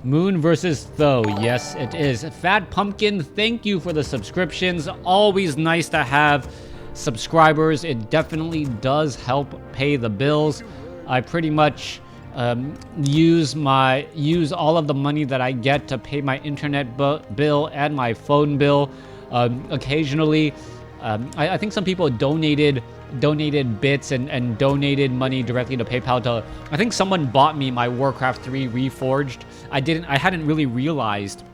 Moon versus Tho. Yes, it is. Fat Pumpkin, thank you for the subscriptions. Always nice to have subscribers. It definitely does help pay the bills. I pretty much use all of the money that I get to pay my internet bill and my phone bill. Occasionally, I think some people donated bits and donated money directly to PayPal. I think someone bought me my WarCraft 3 Reforged. I hadn't really realized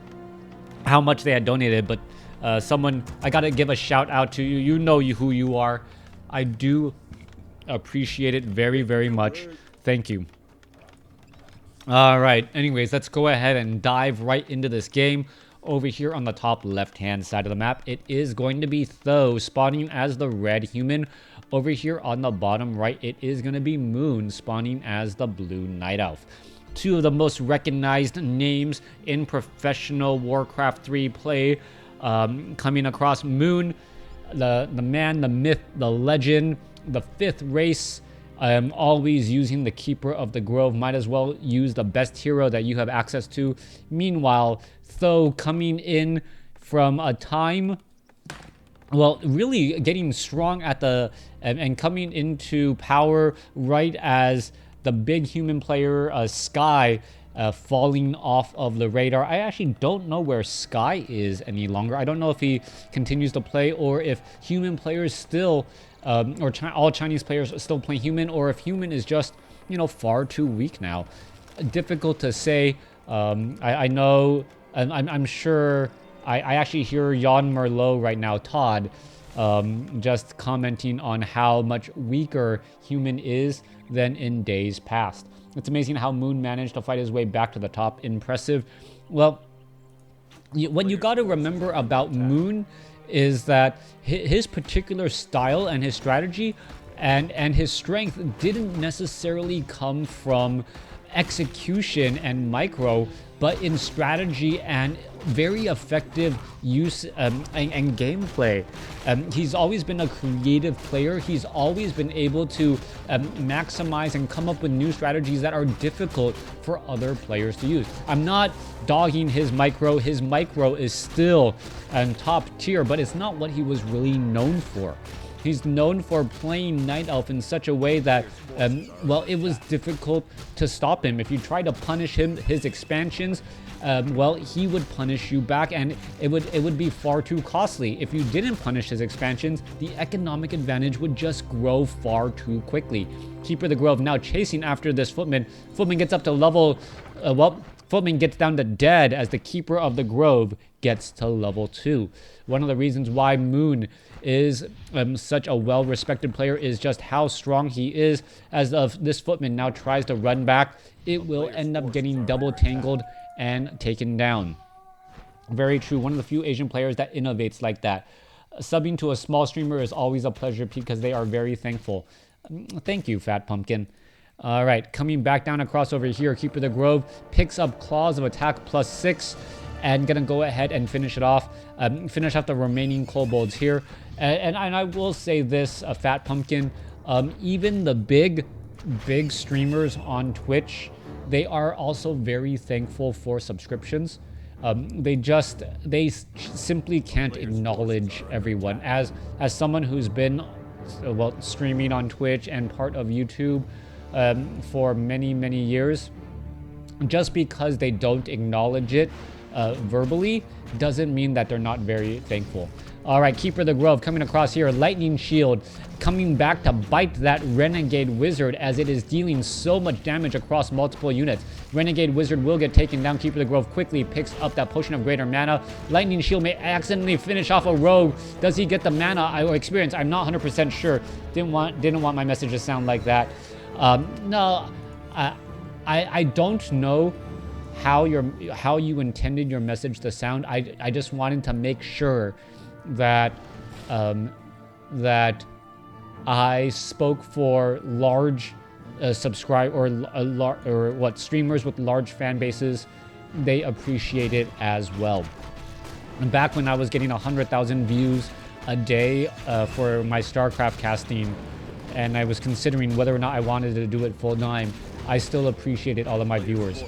how much they had donated, but someone, I gotta give a shout out to you. You know who you are. I do appreciate it very, very much. Thank you. All right. Anyways, let's go ahead and dive right into this game. Over here on the top left-hand side of the map, it is going to be Tho spawning as the red human. Over here on the bottom right, it is going to be Moon spawning as the blue night elf. Two of the most recognized names in professional Warcraft 3 play, coming across. Moon, the man, the myth, the legend, the 5th race. Always using the Keeper of the Grove. Might as well use the best hero that you have access to. Meanwhile, Tho coming in from a time, well, really getting strong at the and coming into power right as the big human player Sky falling off of the radar. I actually don't know where Sky is any longer. I don't know if he continues to play or if human players still all Chinese players still play human, or if human is just, far too weak now. Difficult to say. I know, I'm sure, I actually hear Jan Merlot right now, Todd, just commenting on how much weaker human is than in days past. It's amazing how Moon managed to fight his way back to the top. Impressive. Well, what you got to remember about Moon is that his particular style and his strategy and his strength didn't necessarily come from execution and micro, but in strategy and very effective use and gameplay. He's always been a creative player. He's always been able to maximize and come up with new strategies that are difficult for other players to use. I'm not dogging his micro. His micro is still top tier, but it's not what he was really known for. He's known for playing Night Elf in such a way that, well, it was difficult to stop him. If you try to punish him, his expansions, well, he would punish you back, and it would be far too costly. If you didn't punish his expansions, the economic advantage would just grow far too quickly. Keeper of the Grove now chasing after this Footman. Footman gets up to level, Footman gets down to dead as the Keeper of the Grove gets to level 2. One of the reasons why Moon is such a well-respected player is just how strong he is. As of this Footman now tries to run back, it will end up getting double tangled and taken down. Very true. One of the few Asian players that innovates like that. Subbing to a small streamer is always a pleasure because they are very thankful. Thank you, Fat Pumpkin. All right, coming back down across over here, Keeper of the Grove picks up Claws of Attack +6 and gonna go ahead and finish it off. Finish off the remaining kobolds here. And I will say this, Fat Pumpkin, even the big streamers on Twitch, they are also very thankful for subscriptions. They simply can't acknowledge everyone. As someone who's been, well, streaming on Twitch and part of YouTube for many years, just because they don't acknowledge it verbally doesn't mean that they're not very thankful. All right, Keeper of the Grove coming across here. Lightning Shield coming back to bite that Renegade Wizard as it is dealing so much damage across multiple units. Renegade Wizard will get taken down. Keeper of the Grove quickly picks up that Potion of Greater Mana. Lightning Shield may accidentally finish off a rogue. Does he get the mana or experience? I'm not 100% sure. Didn't want my message to sound like that. No, I don't know how you intended your message to sound. I just wanted to make sure that that I spoke for large streamers with large fan bases. They appreciate it as well. And back when I was getting 100,000 views a day for my StarCraft casting, and I was considering whether or not I wanted to do it full time, I still appreciated all of my viewers.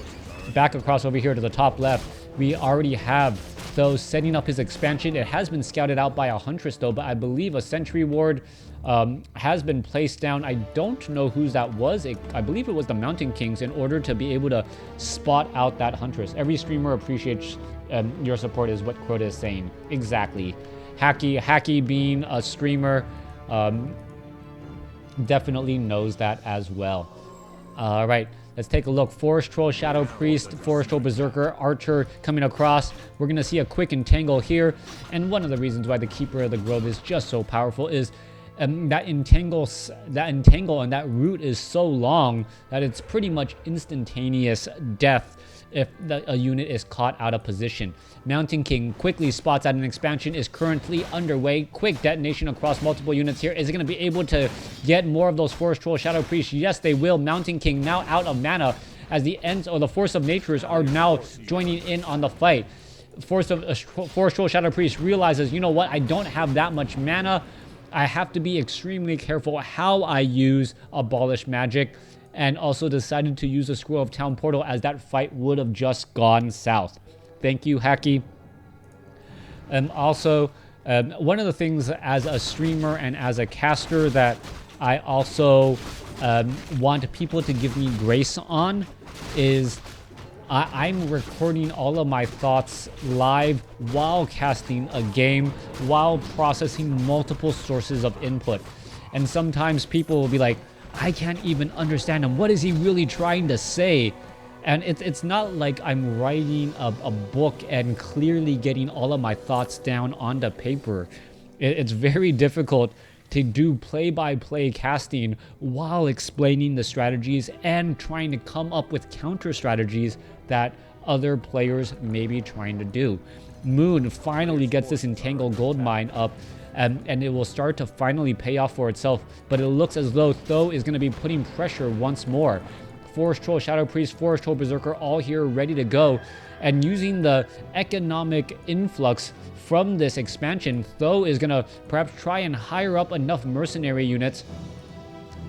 back across over here to the top left, we already have Th000 setting up his expansion. It has been scouted out by a Huntress though, but I believe a Sentry Ward has been placed down. I don't know whose that was. I believe it was the Mountain King's, in order to be able to spot out that Huntress. Every streamer appreciates your support, is what Crota is saying. Exactly. Hacky being a streamer definitely knows that as well. All right, let's take a look. Forest Troll, Shadow Priest, Forest Troll, Berserker, Archer coming across. We're going to see a quick entangle here. And one of the reasons why the Keeper of the Grove is just so powerful is that entangle and that root is so long that it's pretty much instantaneous death if a unit is caught out of position. Mountain King quickly spots out an expansion is currently underway. Quick detonation across multiple units here. Is it going to be able to get more of those Forest Troll Shadow Priests? Yes, they will. Mountain King now out of mana, as the Ents or the Force of Natures are now joining in on the fight. Forest Troll Shadow Priest realizes, you know what, I don't have that much mana. I have to be extremely careful how I use Abolish Magic, and also decided to use a Scroll of Town Portal, as that fight would have just gone south. Thank you, Hacky. Also, one of the things as a streamer and as a caster that I also want people to give me grace on is I'm recording all of my thoughts live while casting a game, while processing multiple sources of input. And sometimes people will be like, I can't even understand him. What is he really trying to say? And it's not like I'm writing a book and clearly getting all of my thoughts down onto paper. It's very difficult to do play-by-play casting while explaining the strategies and trying to come up with counter strategies that other players may be trying to do. Moon finally gets this Entangled Gold Mine up, and it will start to finally pay off for itself, but it looks as though Th000 is going to be putting pressure once more. Forest Troll, Shadow Priest, Forest Troll, Berserker all here ready to go, and using the economic influx from this expansion, Th000 is going to perhaps try and hire up enough mercenary units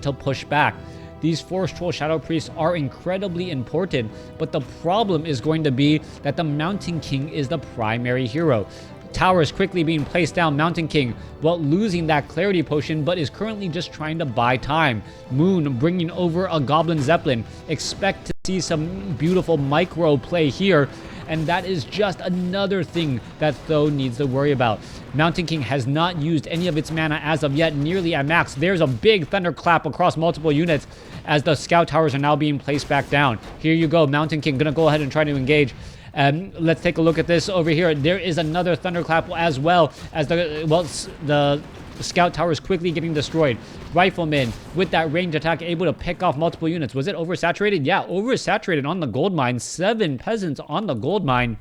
to push back. These Forest Troll Shadow Priests are incredibly important, but the problem is going to be that the Mountain King is the primary hero. Towers quickly being placed down. Mountain King, well, losing that Clarity Potion, but is currently just trying to buy time. Moon bringing over a Goblin Zeppelin. Expect to see some beautiful micro play here, and that is just another thing that Th000 needs to worry about. Mountain King has not used any of its mana as of yet, nearly at max. There's a big thunderclap across multiple units as the Scout Towers are now being placed back down. Here you go, Mountain King gonna go ahead and try to engage. Let's take a look at this over here. There is another thunderclap as well as the Scout Tower is quickly getting destroyed. Rifleman with that range attack able to pick off multiple units. Was it oversaturated? Yeah, oversaturated on the gold mine. 7 peasants on the gold mine.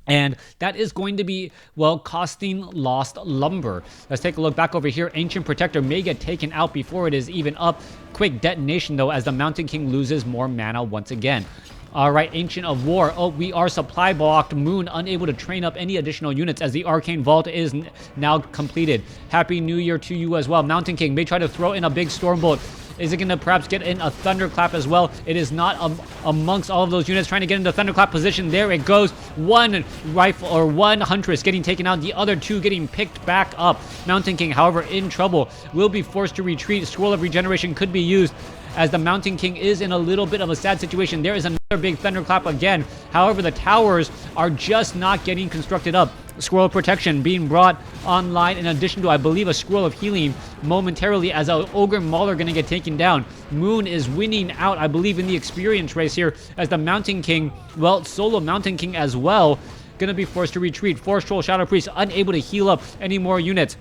And that is going to be, well, costing lost lumber. Let's take a look back over here. Ancient Protector may get taken out before it is even up. Quick detonation, though, as the Mountain King loses more mana once again. All right, Ancient of War. Oh, we are supply blocked. Moon unable to train up any additional units as the Arcane Vault is now completed. Happy New Year to you as well. Mountain King may try to throw in a big Stormbolt. Is it going to perhaps get in a Thunderclap as well? It is not amongst all of those units trying to get into Thunderclap position. There it goes. One rifle or one Huntress getting taken out. The other 2 getting picked back up. Mountain King, however, in trouble. Will be forced to retreat. Scroll of Regeneration could be used, as the Mountain King is in a little bit of a sad situation. There is another big thunderclap again. However, the towers are just not getting constructed up. Scroll of Protection being brought online, in addition to, I believe, a Scroll of Healing momentarily, as a Ogre Mauler going to get taken down. Moon is winning out, I believe, in the experience race here, as the Mountain King, well, solo Mountain King as well, going to be forced to retreat. Forest Troll Shadow Priest unable to heal up any more units.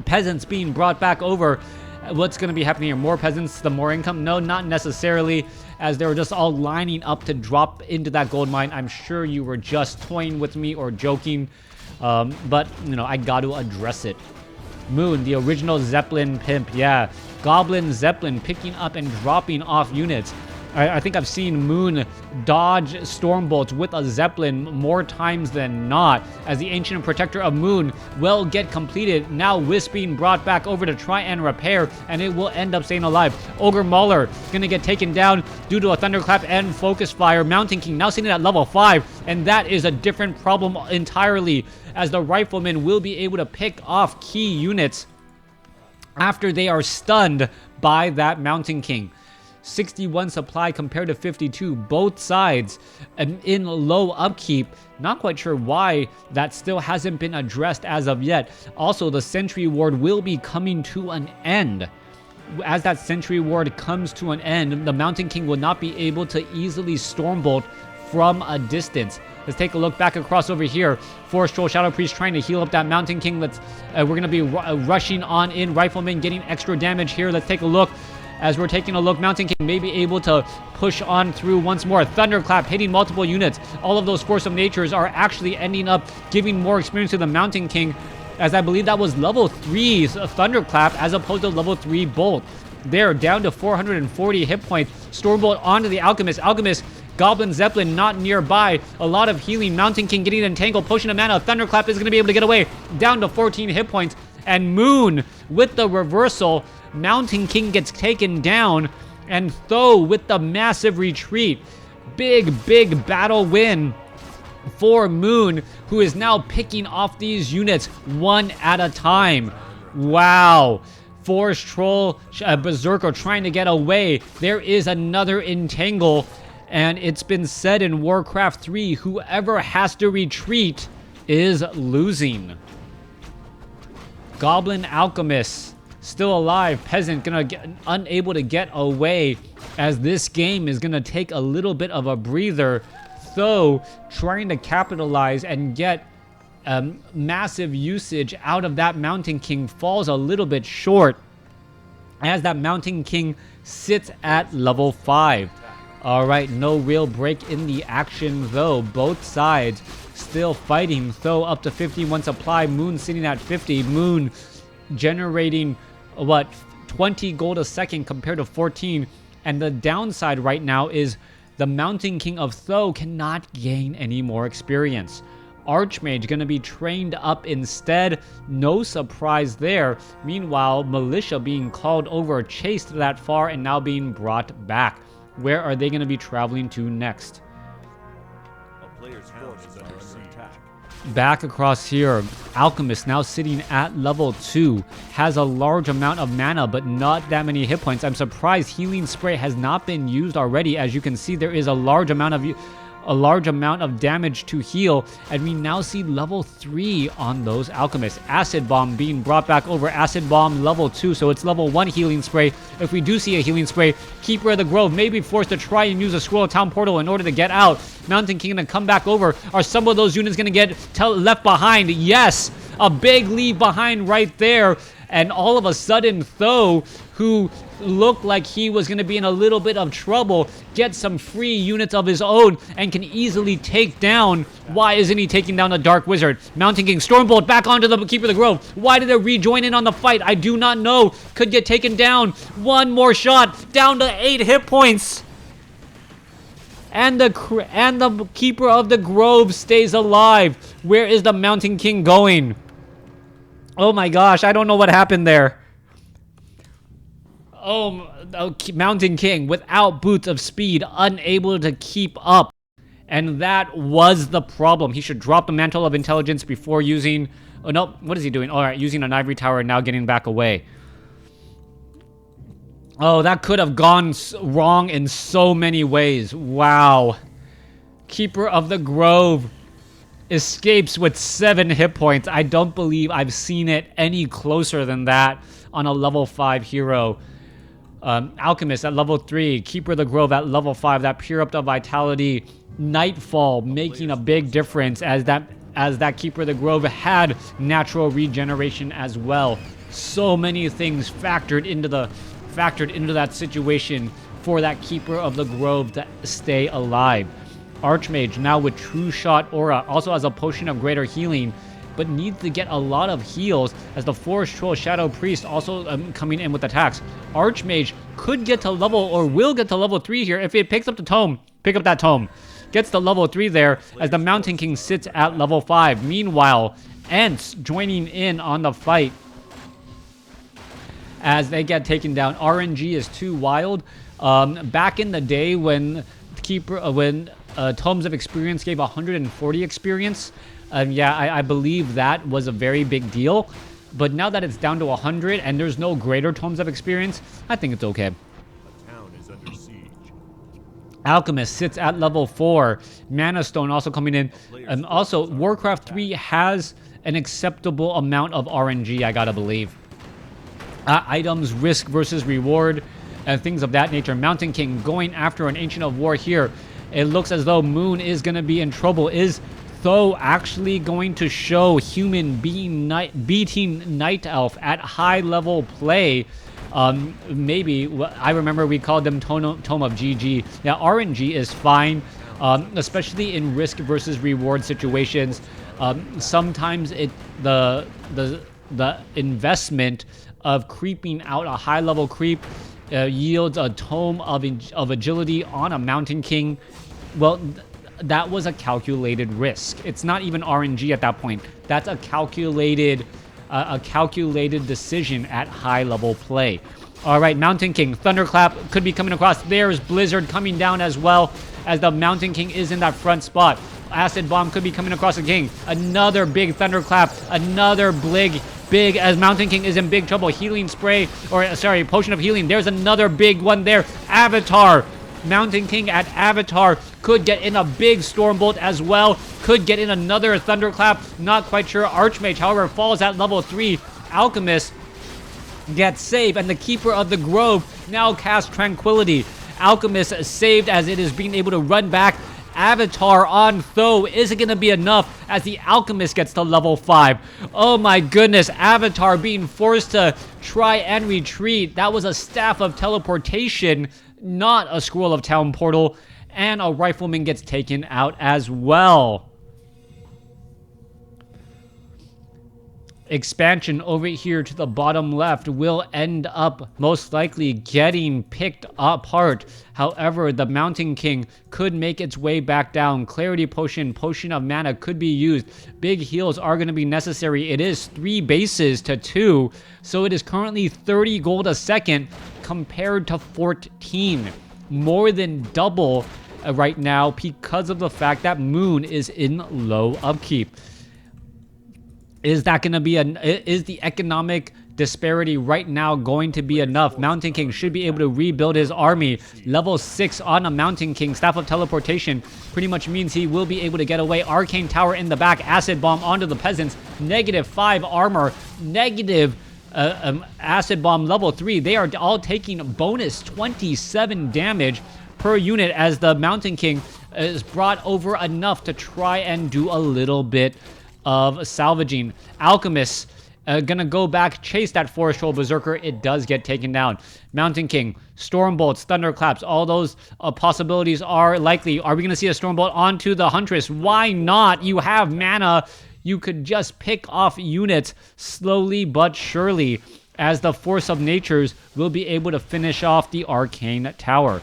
Peasants being brought back over. What's going to be happening here? More peasants, the more income? No, not necessarily, as they were just all lining up to drop into that gold mine. I'm sure you were just toying with me or joking, but, you know, I got to address it. Moon, the original Zeppelin pimp, yeah. Goblin Zeppelin picking up and dropping off units. I think I've seen Moon dodge Stormbolts with a Zeppelin more times than not, as the Ancient Protector of Moon will get completed. Now Wisp being brought back over to try and repair, and it will end up staying alive. Ogre Mauler gonna get taken down due to a Thunderclap and Focus Fire. Mountain King now sitting at level 5, and that is a different problem entirely, as the Rifleman will be able to pick off key units after they are stunned by that Mountain King. 61 supply compared to 52, both sides in low upkeep. Not quite sure why that still hasn't been addressed as of yet. Also, the Sentry Ward will be coming to an end. As that Sentry Ward comes to an end, the Mountain King will not be able to easily Stormbolt from a distance. Let's take a look back across over here. Forest Troll, Shadow Priest trying to heal up that Mountain King. We're going to be rushing on in. Rifleman getting extra damage here. Let's take a look. As we're taking a look, Mountain King may be able to push on through once more. Thunderclap hitting multiple units. All of those Force of Natures are actually ending up giving more experience to the Mountain King, as I believe that was level 3 Thunderclap as opposed to level 3 Bolt. They're down to 440 hit points. Stormbolt onto the Alchemist. Alchemist, Goblin Zeppelin not nearby. A lot of healing. Mountain King getting entangled, pushing a mana. Thunderclap is going to be able to get away. Down to 14 hit points. And Moon with the reversal. Mountain King gets taken down, and Tho with the massive retreat. Big battle win for Moon, who is now picking off these units one at a time. Wow. Forest Troll, Berserker trying to get away. There is another entangle, and it's been said in WarCraft 3, whoever has to retreat is losing. Goblin Alchemist still alive. Peasant gonna get unable to get away, as this game is gonna take a little bit of a breather. Tho trying to capitalize and get massive usage out of that Mountain King falls a little bit short, as that Mountain King sits at level 5. All right, no real break in the action though. Both sides still fighting. Tho up to 51 supply. Moon sitting at 50. Moon generating 20 gold a second compared to 14. And the downside right now is the Mountain King of Tho cannot gain any more experience. Archmage gonna be trained up instead. No surprise there. Meanwhile, Militia being called over, chased that far, and now being brought back. Where are they gonna be traveling to next? A player's force is under attack. Back across here, Alchemist now sitting at level 2, has a large amount of mana but not that many hit points. I'm surprised Healing Spray has not been used already. As you can see, there is a large amount of damage to heal, and we now see level 3 on those Alchemists. Acid Bomb being brought back over. Acid Bomb level 2, so it's level 1 Healing Spray. If we do see a Healing Spray, Keeper of the Grove may be forced to try and use a Scroll of Town Portal in order to get out. Mountain King gonna come back over. Are some of those units gonna get left behind? Yes! A big leave behind right there. And all of a sudden, Tho, who looked like he was going to be in a little bit of trouble, gets some free units of his own and can easily take down. Why isn't he taking down the Dark Wizard? Mountain King, Stormbolt back onto the Keeper of the Grove. Why did they rejoin in on the fight? I do not know. Could get taken down. One more shot. Down to 8 hit points. And the Keeper of the Grove stays alive. Where is the Mountain King going? Oh my gosh, I don't know what happened there. Oh, Mountain King without Boots of Speed, unable to keep up. And that was the problem. He should drop the Mantle of Intelligence before using... Oh no, what is he doing? All right, using an Ivory Tower and now getting back away. Oh, that could have gone wrong in so many ways. Wow. Keeper of the Grove escapes with 7 hit points. I don't believe I've seen it any closer than that on a level 5 hero. Alchemist at level 3, Keeper of the Grove at level 5, that Pure Up the Vitality, Nightfall making a big difference as that Keeper of the Grove had natural regeneration as well. So many things factored into that situation for that Keeper of the Grove to stay alive. Archmage now with True Shot Aura, also has a Potion of Greater Healing, but needs to get a lot of heals as the Forest Troll Shadow Priest also coming in with attacks. Archmage could get to level, or will get to level 3 here if it picks up the tome. Pick up that tome. Gets to level 3 there as the Mountain King sits at level 5. Meanwhile, Ents joining in on the fight as they get taken down. RNG is too wild. Back in the day when Tomes of Experience gave 140 experience, yeah, I believe that was a very big deal. But now that it's down to 100 and there's no greater Tomes of Experience, I think it's okay. A town is under siege. Alchemist sits at level 4. Mana Stone also coming in. And also, WarCraft 3 has an acceptable amount of RNG, I gotta believe. Items, risk versus reward, and things of that nature. Mountain King going after an Ancient of War here. It looks as though Moon is going to be in trouble. Is Th000 actually going to show human beating Night Elf at high level play? Maybe. I remember we called them Tome of GG. Now, RNG is fine, especially in risk versus reward situations. Sometimes the investment of creeping out a high level creep yields a Tome of Agility on a Mountain King. Well, that was a calculated risk. It's not even RNG at that point. That's a calculated decision at high level play. All right, Mountain King, Thunderclap could be coming across. There's Blizzard coming down as well as the Mountain King is in that front spot. Acid Bomb could be coming across the King. Another big Thunderclap, another big as Mountain King is in big trouble. Healing Spray, or sorry, Potion of Healing. There's another big one there. Avatar. Mountain King at Avatar could get in a big Stormbolt as well. Could get in another Thunderclap. Not quite sure. Archmage, however, falls at level 3. Alchemist gets saved, and the Keeper of the Grove now casts Tranquility. Alchemist saved as it is being able to run back. Avatar on Th000 isn't going to be enough as the Alchemist gets to level 5. Oh my goodness, Avatar being forced to try and retreat. That was a Staff of Teleportation, not a Scroll of Town Portal, and a Rifleman gets taken out as well. Expansion over here to the bottom left will end up most likely getting picked apart. However, the Mountain King could make its way back down. Clarity Potion, Potion of Mana could be used. Big heals are going to be necessary. It is 3 bases to 2, so it is currently 30 gold a second compared to 14. More than double right now because of the fact that Moon is in low upkeep. Is that going to be is the economic disparity right now going to be enough? Mountain King should be able to rebuild his army. Level 6 on a Mountain King. Staff of Teleportation pretty much means he will be able to get away. Arcane Tower in the back. Acid Bomb onto the Peasants. -5 armor. Negative Acid Bomb level 3. They are all taking bonus 27 damage per unit as the Mountain King is brought over enough to try and do a little bit of salvaging. Alchemist gonna go back, chase that Forest Troll Berserker. It does get taken down. Mountain King, Stormbolts, Thunderclaps, all those possibilities are likely. Are we gonna see a Stormbolt onto the Huntress? Why not? You have mana. You could just pick off units slowly but surely as the Force of Natures will be able to finish off the Arcane Tower.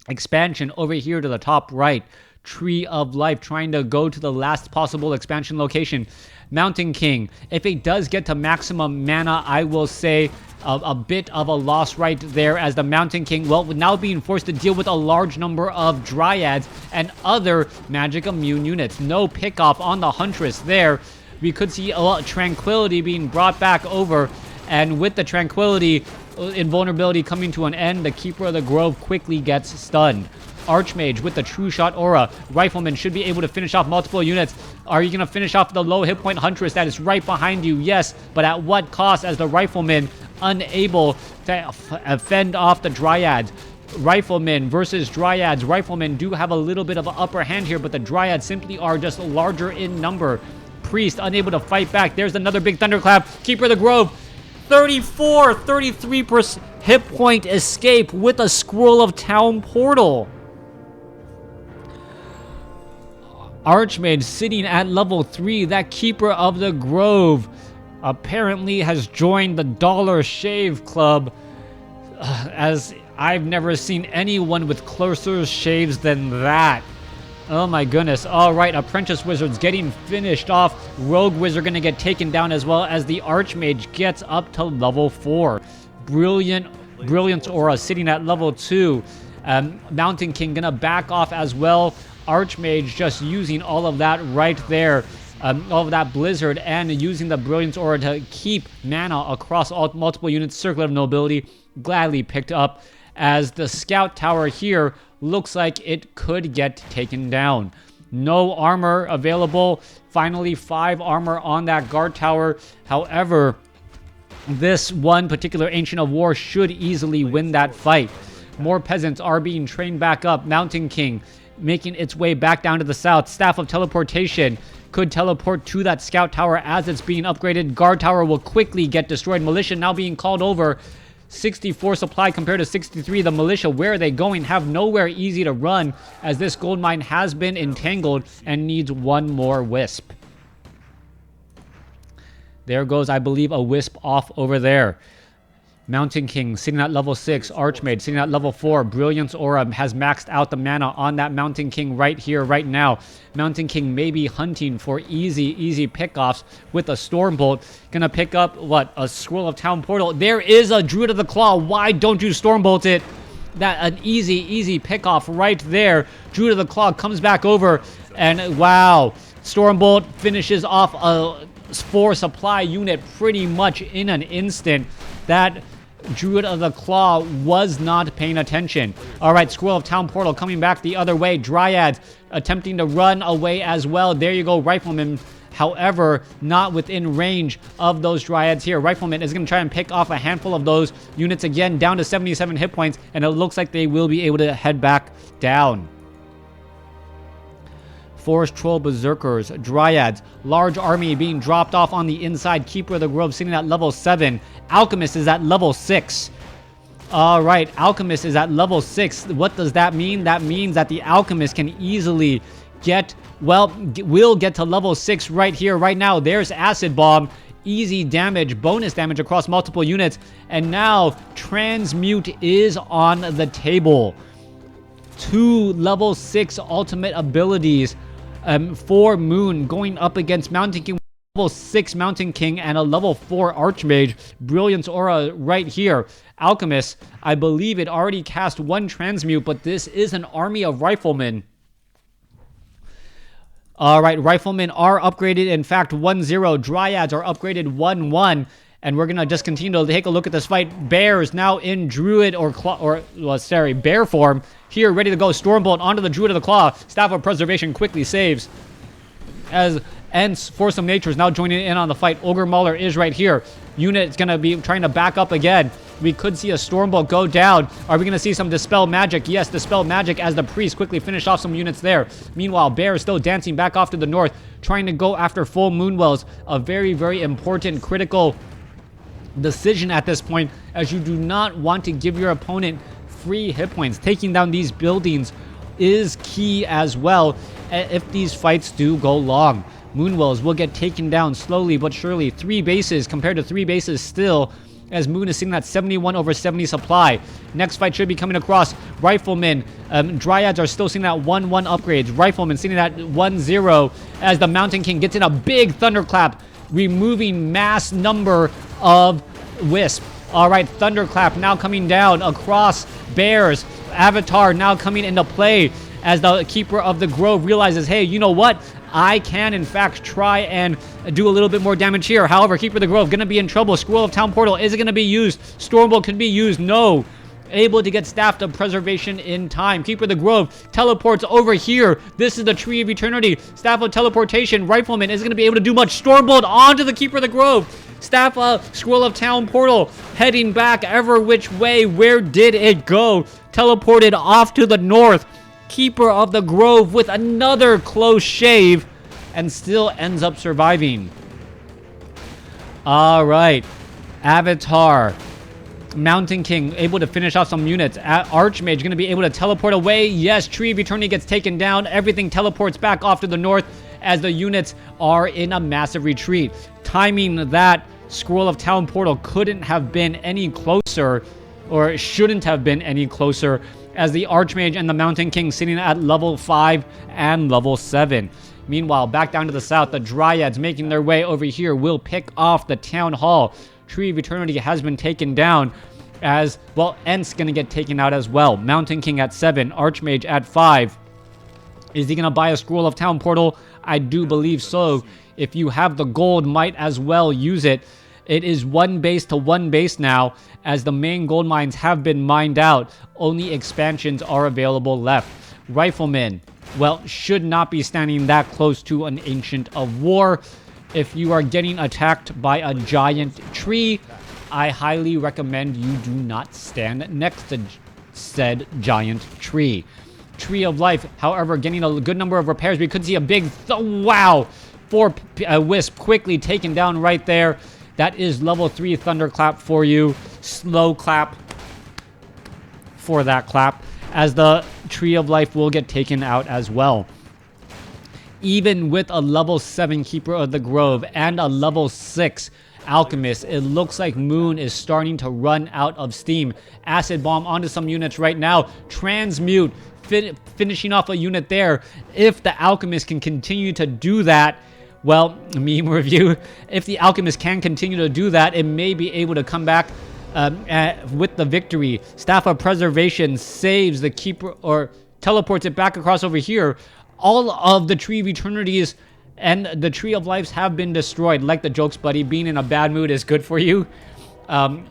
Expansion over here to the top right. Tree of Life trying to go to the last possible expansion location. Mountain King, if it does get to maximum mana, I will say a bit of a loss right there as the Mountain King, well, now being forced to deal with a large number of Dryads and other magic immune units. No pick-off on the Huntress there. We could see a Tranquility being brought back over, and with the Tranquility, invulnerability coming to an end, the Keeper of the Grove quickly gets stunned. Archmage with the True Shot Aura. Rifleman should be able to finish off multiple units. Are you going to finish off the low hit point Huntress that is right behind you? Yes, but at what cost as the Rifleman unable to fend off the Dryads? Riflemen versus Dryads. Riflemen do have a little bit of an upper hand here, but the Dryads simply are just larger in number. Priest unable to fight back. There's another big Thunderclap. Keeper of the Grove. 33% hit point escape with a Scroll of Town Portal. Archmage sitting at level 3. That Keeper of the Grove apparently has joined the Dollar Shave Club, as I've never seen anyone with closer shaves than that. Oh my goodness. All right, Apprentice Wizard's getting finished off. Rogue Wizard going to get taken down, as well as the Archmage gets up to level 4. Brilliance Aura sitting at level 2. Mountain King going to back off as well. Archmage just using all of that right there. All of that Blizzard, and using the Brilliance Aura to keep mana across all multiple units. Circle of Nobility gladly picked up, as the Scout Tower here looks like it could get taken down. No armor available. Finally, 5 armor on that Guard Tower. However, this one particular Ancient of War should easily win that fight. More peasants are being trained back up. Mountain King making its way back down to the south. Staff of Teleportation could teleport to that Scout Tower as it's being upgraded. Guard Tower will quickly get destroyed. Militia now being called over. 64 supply compared to 63. The Militia, where are they going? Have nowhere easy to run, as this gold mine has been entangled and needs one more Wisp. There goes, I believe, a Wisp off over there. Mountain King sitting at level 6. Archmage sitting at level 4. Brilliance Aura has maxed out the mana on that Mountain King right here, right now. Mountain King may be hunting for easy pickoffs with a Stormbolt. Gonna pick up, what, a Scroll of Town Portal. There is a Druid of the Claw. Why don't you Stormbolt it? An easy pickoff right there. Druid of the Claw comes back over, and wow. Stormbolt finishes off a 4 supply unit pretty much in an instant. That Druid of the Claw was not paying attention. All right, Scroll of Town Portal coming back the other way. Dryads attempting to run away as well. There you go, Rifleman. However, not within range of those Dryads here. Rifleman is going to try and pick off a handful of those units again, down to 77 hit points, and it looks like they will be able to head back down. Forest Troll Berserkers, Dryads, large army being dropped off on the inside. Keeper of the Grove sitting at level 7. Alchemist is at level 6. All right, Alchemist is at level 6. What does that mean? That means that the Alchemist can easily get, well, will get to level 6 right here, right now. There's Acid Bomb. Easy damage, bonus damage across multiple units. And now Transmute is on the table. 2 level 6 ultimate abilities for Moon, going up against Mountain King. Level 6 Mountain King and a level 4 Archmage. Brilliance Aura right here. Alchemist, I believe it already cast 1 Transmute, but this is an army of Riflemen. Alright, Riflemen are upgraded, in fact 1-0. Dryads are upgraded 1-1. And we're going to just continue to take a look at this fight. Bears now in Druid Bear form. Here, ready to go. Stormbolt onto the Druid of the Claw. Staff of Preservation quickly saves. As Ents, Force of Nature is now joining in on the fight. Ogre Mauler is right here. Unit is going to be trying to back up again. We could see a Stormbolt go down. Are we going to see some Dispel Magic? Yes, Dispel Magic as the Priest quickly finish off some units there. Meanwhile, Bear is still dancing back off to the north, trying to go after full Moonwells. A very important critical decision at this point, as you do not want to give your opponent free hit points. Taking down these buildings is key as well if these fights do go long. Moonwells will get taken down slowly but surely. 3 bases compared to 3 bases still, as Moon is sitting at 71 over 70 supply. Next fight should be coming across. Riflemen, Dryads are still sitting at 1-1 upgrades. Riflemen sitting at 1-0 as the Mountain King gets in a big thunderclap, removing mass number of Wisp. All right, Thunderclap now coming down across Bears. Avatar now coming into play as the Keeper of the Grove realizes, hey, you know what? I can, in fact, try and do a little bit more damage here. However, Keeper of the Grove going to be in trouble. Scroll of Town Portal, is it going to be used? Stormbolt can be used. No. Able to get Staff of Preservation in time. Keeper of the Grove teleports over here. This is the Tree of Eternity. Staff of Teleportation. Rifleman is going to be able to do much. Stormbolt onto the Keeper of the Grove. Staff of Scroll of Town Portal heading back ever which way. Where did it go? Teleported off to the north. Keeper of the Grove with another close shave and still ends up surviving. All right. Avatar Mountain King able to finish off some units. Archmage going to be able to teleport away. Yes, Tree of Eternity gets taken down. Everything teleports back off to the north as the units are in a massive retreat. Timing that Scroll of Town portal couldn't have been any closer, or shouldn't have been any closer, as the Archmage and the Mountain King sitting at level 5 and level 7. Meanwhile, back down to the south, the Dryads making their way over here will pick off the Town Hall. Tree of Eternity has been taken down as, well, Ent's going to get taken out as well. Mountain King at 7, Archmage at 5. Is he going to buy a Scroll of Town portal? I do believe so. If you have the gold, might as well use it. It is 1 base to 1 base now, as the main gold mines have been mined out. Only expansions are available left. Riflemen, well, should not be standing that close to an Ancient of War. If you are getting attacked by a giant tree, I highly recommend you do not stand next to said giant tree. Tree of Life, however, getting a good number of repairs. We could see a big, wow, 4 Wisp quickly taken down right there. That is level 3 Thunderclap for you. Slow clap for that clap, as the Tree of Life will get taken out as well. Even with a level 7 Keeper of the Grove and a level 6 Alchemist, it looks like Moon is starting to run out of steam. Acid Bomb onto some units right now. Transmute, finishing off a unit there. If the Alchemist can continue to do that, well, meme review, if the Alchemist can continue to do that, it may be able to come back with the victory. Staff of Preservation saves the Keeper, or teleports it back across over here. All of the Tree of Eternities and the Tree of Lives have been destroyed. Like the jokes, buddy, being in a bad mood is good for you. I'm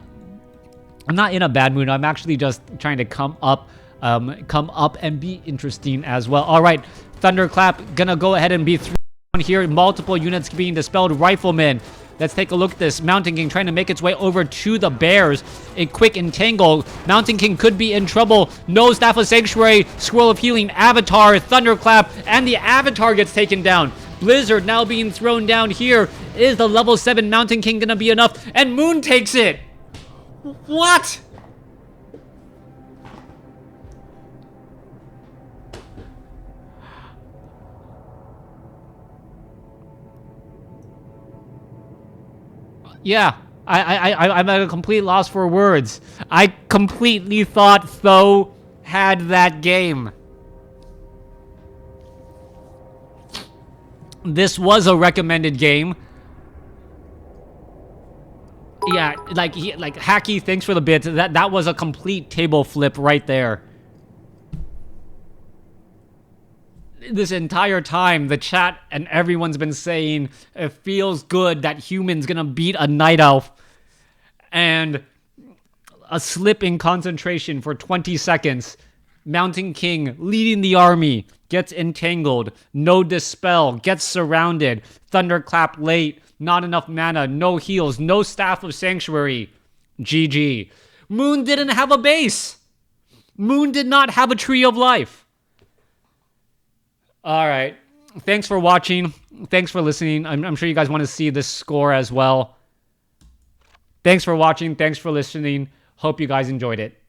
not in a bad mood. I'm actually just trying to come up and be interesting as well. All right, Thunderclap gonna go ahead and be thrown here. Multiple units being dispelled. Riflemen, let's take a look at this. Mountain King trying to make its way over to the Bears. A quick entangle. Mountain King could be in trouble. No Staff of Sanctuary, Scroll of Healing, Avatar, Thunderclap, and the Avatar gets taken down. Blizzard now being thrown down here. Is the level 7 Mountain King gonna be enough? And Moon takes it! What? Yeah, I'm at a complete loss for words. I completely thought Th000 had that game. This was a recommended game. Yeah, like Hacky, thanks for the bits. That was a complete table flip right there. This entire time, the chat and everyone's been saying it feels good that human's gonna beat a night elf, and a slip in concentration for 20 seconds. Mountain King leading the army gets entangled. No dispel, gets surrounded. Thunderclap late, not enough mana, no heals, no Staff of Sanctuary. GG. Moon didn't have a base. Moon did not have a Tree of Life. All right. Thanks for watching. Thanks for listening. I'm sure you guys want to see this score as well. Thanks for watching. Thanks for listening. Hope you guys enjoyed it.